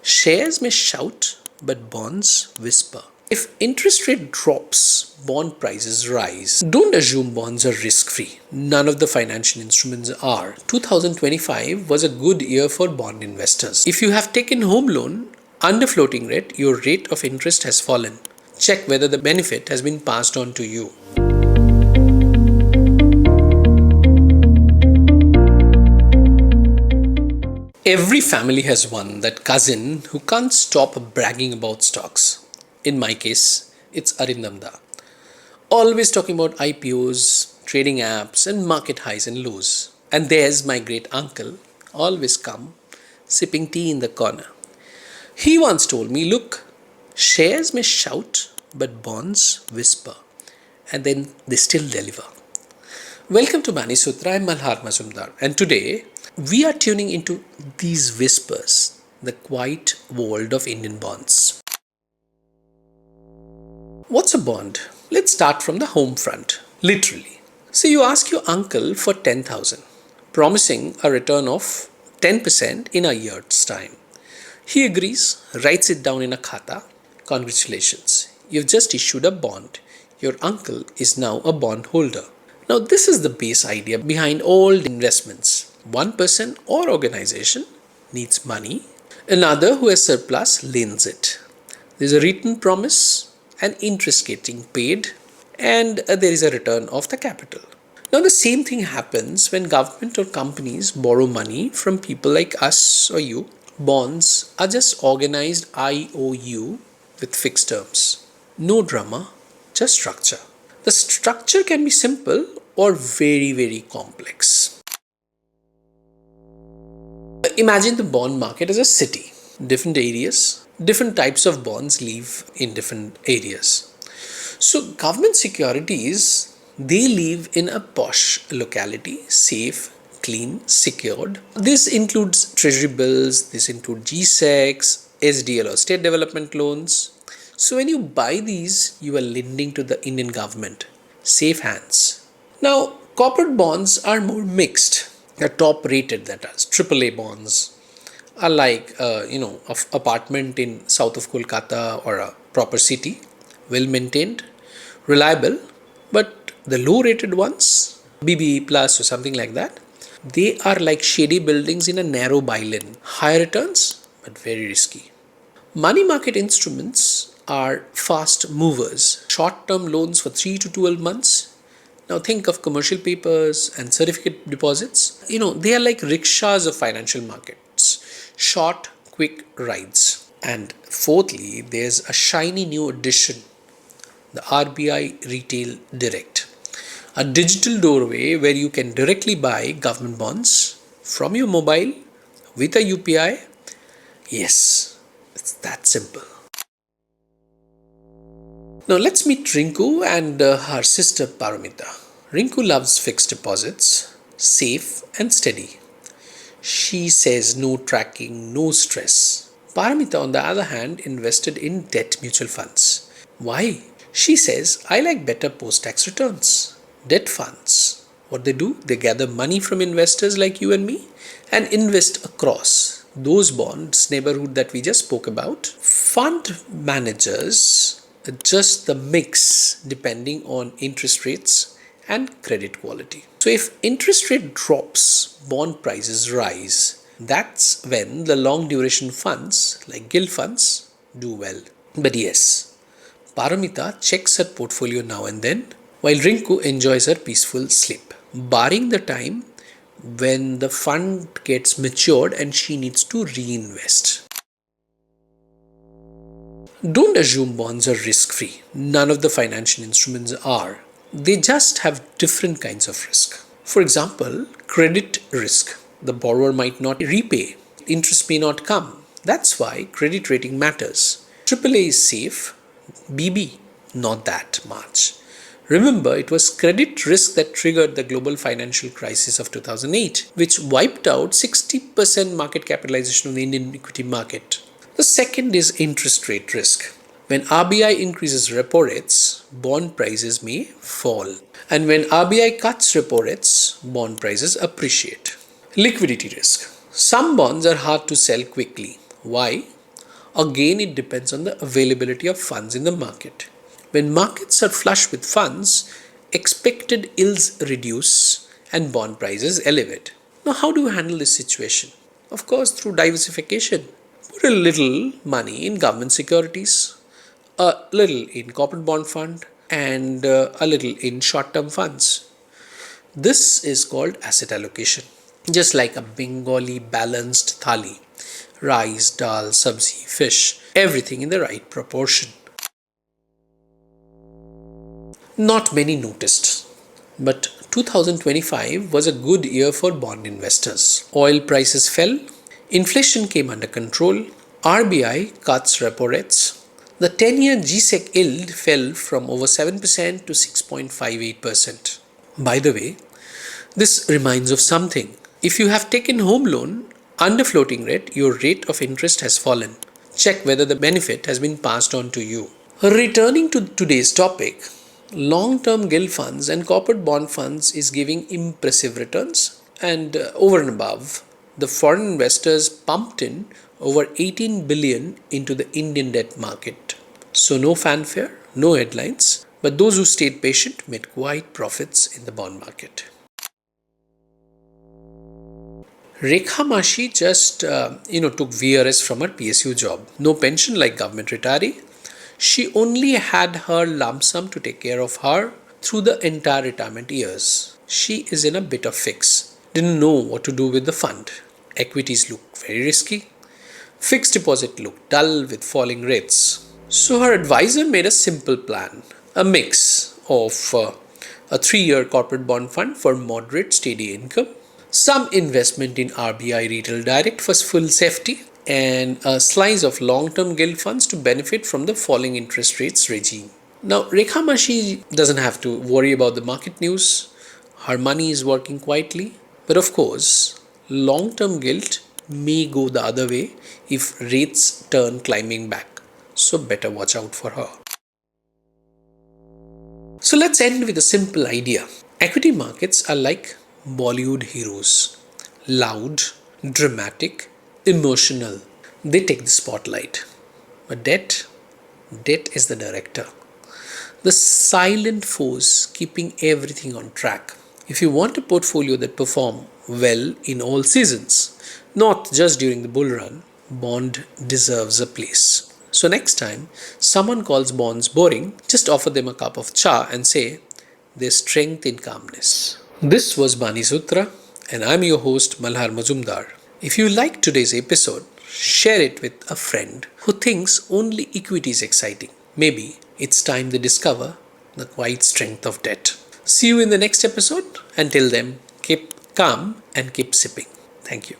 Shares may shout, but bonds whisper. If interest rate drops, bond prices rise. Don't assume bonds are risk free. None of the financial instruments are. 2025 was a good year for bond investors. If you have taken home loan under floating rate, your rate of interest has fallen. Check whether the benefit has been passed on to you. Every family has one, that cousin who can't stop bragging about stocks. In my case, it's Arindamda. Always talking about IPOs, trading apps, and market highs and lows. And there's my great uncle, always calm, sipping tea in the corner. He once told me, look, shares may shout, but bonds whisper. And then they still deliver. Welcome to Sutra. I'm Malhar Majumder, and today we are tuning into these whispers, the quiet world of Indian bonds. What's a bond? Let's start from the home front, literally. So you ask your uncle for 10,000, promising a return of 10% in a year's time. He agrees, writes it down in a khata. Congratulations, you've just issued a bond. Your uncle is now a bond holder. Now, this is the base idea behind all investments. One person or organization needs money, another who has surplus lends it. There's a written promise, an interest getting paid, and there is a return of the capital. Now, the same thing happens when government or companies borrow money from people like us or you. Bonds are just organized IOU with fixed terms. No drama, just structure. The structure can be simple or very complex. Imagine the bond market as a city. Different areas, different types of bonds live in different areas. So government securities, they live in a posh locality, safe, clean, secured. This includes treasury bills, this includes GSECs, SDL or state development loans. So when you buy these, you are lending to the Indian government. Safe hands. Now, corporate bonds are more mixed. They're top rated, that is. AAA bonds are like, an apartment in south of Kolkata or a proper city. Well maintained, reliable. But the low rated ones, BBE plus or something like that, they are like shady buildings in a narrow bylane. High returns, but very risky. Money market instruments are fast movers. Short-term loans for 3 to 12 months. Now think of commercial papers and certificate deposits. They are like rickshaws of financial markets. Short, quick rides. And fourthly, there's a shiny new addition, the RBI Retail Direct. A digital doorway where you can directly buy government bonds from your mobile with a UPI. Yes, it's that simple. Now let's meet Rinku and her sister Paramita. Rinku loves fixed deposits, safe and steady. She says no tracking, no stress. Paramita, on the other hand, invested in debt mutual funds. Why? She says, I like better post-tax returns. Debt funds, what they do? They gather money from investors like you and me and invest across those bonds neighborhood that we just spoke about. Fund managers adjust the mix depending on interest rates and credit quality. So if interest rate drops, bond prices rise. That's when the long duration funds like gilt funds do well. But yes, Paramita checks her portfolio now and then, while Rinku enjoys her peaceful sleep, barring the time when the fund gets matured and she needs to reinvest. Don't assume bonds are risk free. None of the financial instruments are. They just have different kinds of risk. For example, credit risk. The borrower might not repay. Interest may not come. That's why credit rating matters. AAA is safe. BB, not that much. Remember, it was credit risk that triggered the global financial crisis of 2008, which wiped out 60% market capitalization of the Indian equity market. The second is interest rate risk. When RBI increases repo rates, bond prices may fall. And when RBI cuts repo rates, bond prices appreciate. Liquidity risk. Some bonds are hard to sell quickly. Why? Again, it depends on the availability of funds in the market. When markets are flush with funds, expected yields reduce and bond prices elevate. Now, how do you handle this situation? Of course, through diversification. Put a little money in government securities, a little in corporate bond fund, and a little in short term funds. This is called asset allocation. Just like a Bengali balanced thali, rice, dal, sabzi, fish, everything in the right proportion. Not many noticed, but 2025 was a good year for bond investors. Oil prices fell, inflation came under control, RBI cuts repo rates, the 10-year GSEC yield fell from over 7% to 6.58%. By the way, this reminds of something. If you have taken home loan under floating rate, your rate of interest has fallen. Check whether the benefit has been passed on to you. Returning to today's topic, long-term gilt funds and corporate bond funds is giving impressive returns, and over and above, the foreign investors pumped in over 18 billion into the Indian debt market. So no fanfare, no headlines, but those who stayed patient made quite profits in the bond market. Rekha Mashi just took VRS from her PSU job. No pension like government retiree. She only had her lump sum to take care of her through the entire retirement years. She is in a bit of fix. Didn't know what to do with the fund. Equities look very risky. Fixed deposit looked dull with falling rates. So her advisor made a simple plan. A mix of a 3-year corporate bond fund for moderate steady income, some investment in RBI Retail Direct for full safety, and a slice of long-term gilt funds to benefit from the falling interest rates regime. Now, Rekha Mashi doesn't have to worry about the market news. Her money is working quietly. But of course, long-term gilt may go the other way if rates turn climbing back. So better watch out for her. So let's end with a simple idea. Equity markets are like Bollywood heroes. Loud, dramatic, emotional. They take the spotlight. But debt is the director. The silent force keeping everything on track. If you want a portfolio that perform well in all seasons, not just during the bull run, bond deserves a place. So next time someone calls bonds boring, just offer them a cup of cha and say, there's strength in calmness. This was Bani Sutra, and I'm your host Malhar Majumder. If you liked today's episode, share it with a friend who thinks only equity is exciting. Maybe it's time they discover the quiet strength of debt. See you in the next episode. Until then, keep calm and keep sipping. Thank you.